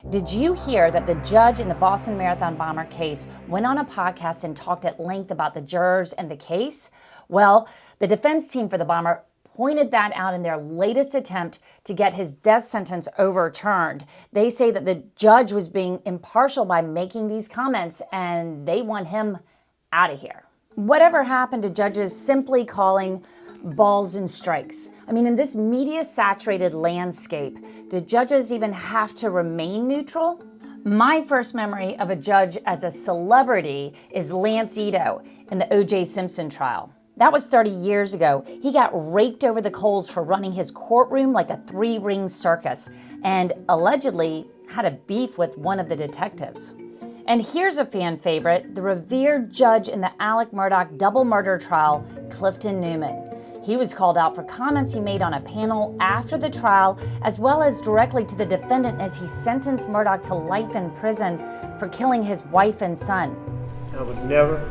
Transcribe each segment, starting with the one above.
Did you hear that the judge in the Boston Marathon bomber case went on a podcast and talked at length about the jurors and the case? Well, the defense team for the bomber pointed that out in their latest attempt to get his death sentence overturned. They say that the judge was being impartial by making these comments, and they want him out of here. Whatever happened to judges simply calling balls and strikes? I mean, in this media-saturated landscape, do judges even have to remain neutral? My first memory of a judge as a celebrity is Lance Ito in the O.J. Simpson trial. That was 30 years ago. He got raked over the coals for running his courtroom like a three-ring circus and allegedly had a beef with one of the detectives. And here's a fan favorite, the revered judge in the Alec Murdaugh double murder trial, Clifton Newman. He was called out for comments he made on a panel after the trial, as well as directly to the defendant as he sentenced Murdaugh to life in prison for killing his wife and son. I would never,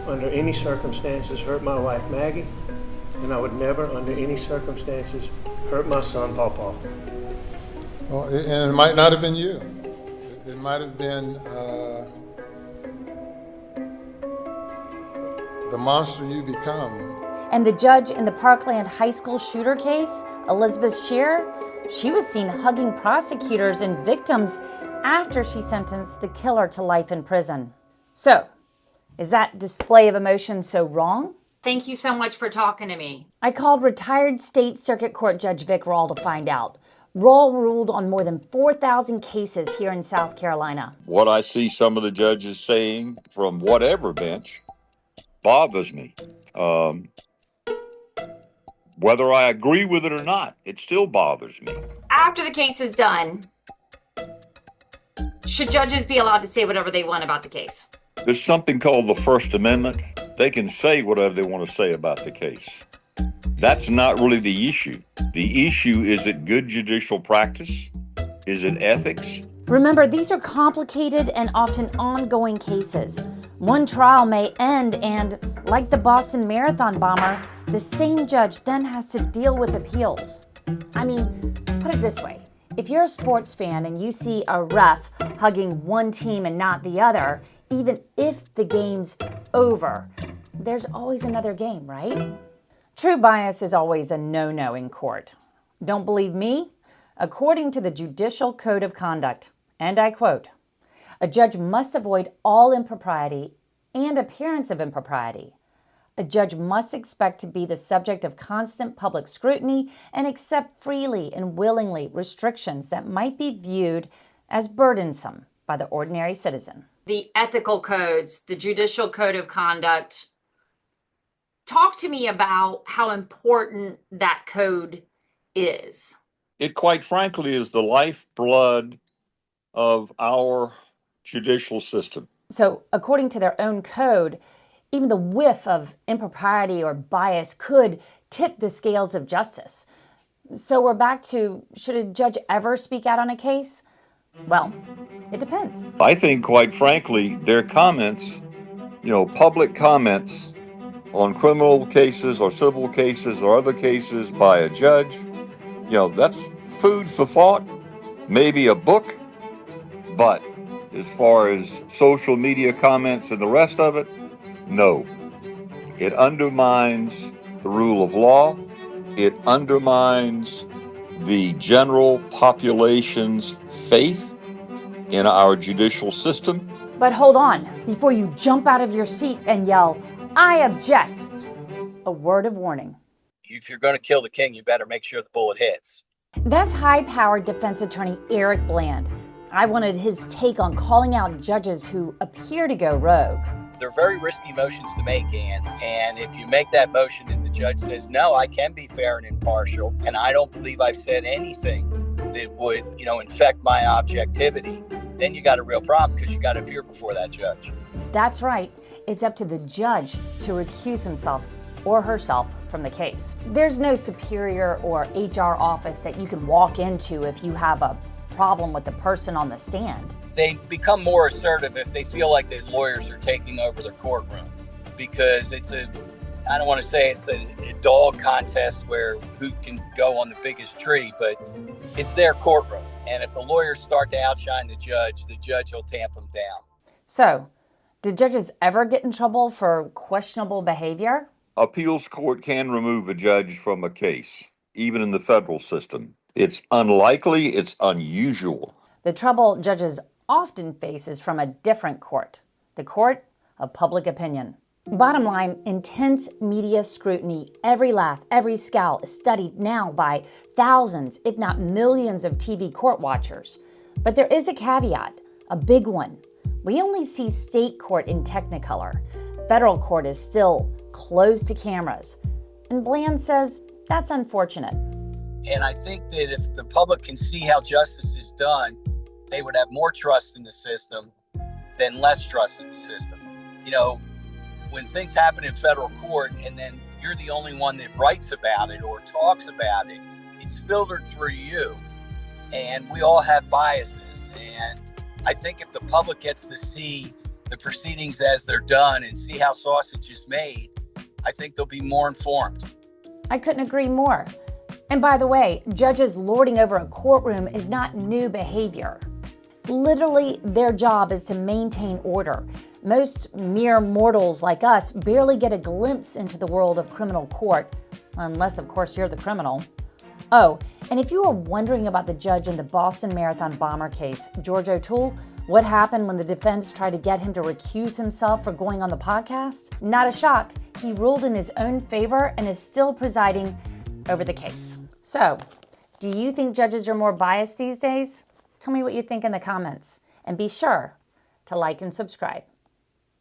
under any circumstances, hurt my wife, Maggie, and I would never, under any circumstances, hurt my son, Pawpaw. Well, and it might not have been you. It might have been the monster you become. And the judge in the Parkland High School shooter case, Elizabeth Shearer, she was seen hugging prosecutors and victims after she sentenced the killer to life in prison. So, is that display of emotion so wrong? Thank you so much for talking to me. I called retired State Circuit Court Judge Vic Rawl to find out. Rawl ruled on more than 4,000 cases here in South Carolina. What I see some of the judges saying from whatever bench bothers me. Whether I agree with it or not, it still bothers me. After the case is done, should judges be allowed to say whatever they want about the case? There's something called the First Amendment. They can say whatever they want to say about the case. That's not really the issue. The issue is it good judicial practice? Is it ethics? Remember, these are complicated and often ongoing cases. One trial may end and, like the Boston Marathon bomber, the same judge then has to deal with appeals. I mean, put it this way. If you're a sports fan and you see a ref hugging one team and not the other, even if the game's over, there's always another game, right? True bias is always a no-no in court. Don't believe me? According to the Judicial Code of Conduct, and I quote, "A judge must avoid all impropriety and appearance of impropriety. A judge must expect to be the subject of constant public scrutiny and accept freely and willingly restrictions that might be viewed as burdensome by the ordinary citizen." The ethical codes, the Judicial Code of Conduct. Talk to me about how important that code is. It quite frankly is the lifeblood of our judicial system. So according to their own code, even the whiff of impropriety or bias could tip the scales of justice. So we're back to, should a judge ever speak out on a case? Well, it depends. I think, quite frankly, their comments, public comments on criminal cases or civil cases or other cases by a judge, that's food for thought, maybe a book. But as far as social media comments and the rest of it, no. It undermines the rule of law. It undermines the general population's faith in our judicial system. But hold on, before you jump out of your seat and yell, "I object," a word of warning. If you're going to kill the king, you better make sure the bullet hits. That's high-powered defense attorney Eric Bland. I wanted his take on calling out judges who appear to go rogue. They're very risky motions to make, Ann. And if you make that motion and the judge says, no, I can be fair and impartial, and I don't believe I've said anything that would, infect my objectivity, then you got a real problem because you got to appear before that judge. That's right. It's up to the judge to recuse himself or herself from the case. There's no superior or HR office that you can walk into if you have a problem with the person on the stand. They become more assertive if they feel like the lawyers are taking over their courtroom, because I don't want to say it's a dog contest where who can go on the biggest tree, but it's their courtroom. And if the lawyers start to outshine the judge will tamp them down. So, did judges ever get in trouble for questionable behavior? Appeals court can remove a judge from a case, even in the federal system. It's unlikely, it's unusual. The trouble judges often face is from a different court, the court of public opinion. Bottom line, intense media scrutiny, every laugh, every scowl is studied now by thousands, if not millions of TV court watchers. But there is a caveat, a big one. We only see state court in Technicolor. Federal court is still closed to cameras. And Bland says that's unfortunate. And I think that if the public can see how justice is done, they would have more trust in the system than less trust in the system. You know, when things happen in federal court and then you're the only one that writes about it or talks about it, it's filtered through you. And we all have biases. And I think if the public gets to see the proceedings as they're done and see how sausage is made, I think they'll be more informed. I couldn't agree more. And by the way, judges lording over a courtroom is not new behavior. Literally, their job is to maintain order. Most mere mortals like us barely get a glimpse into the world of criminal court, unless, of course, you're the criminal. Oh, and if you were wondering about the judge in the Boston Marathon bomber case, George O'Toole, what happened when the defense tried to get him to recuse himself for going on the podcast? Not a shock. He ruled in his own favor and is still presiding over the case. So, do you think judges are more biased these days? Tell me what you think in the comments. And be sure to like and subscribe.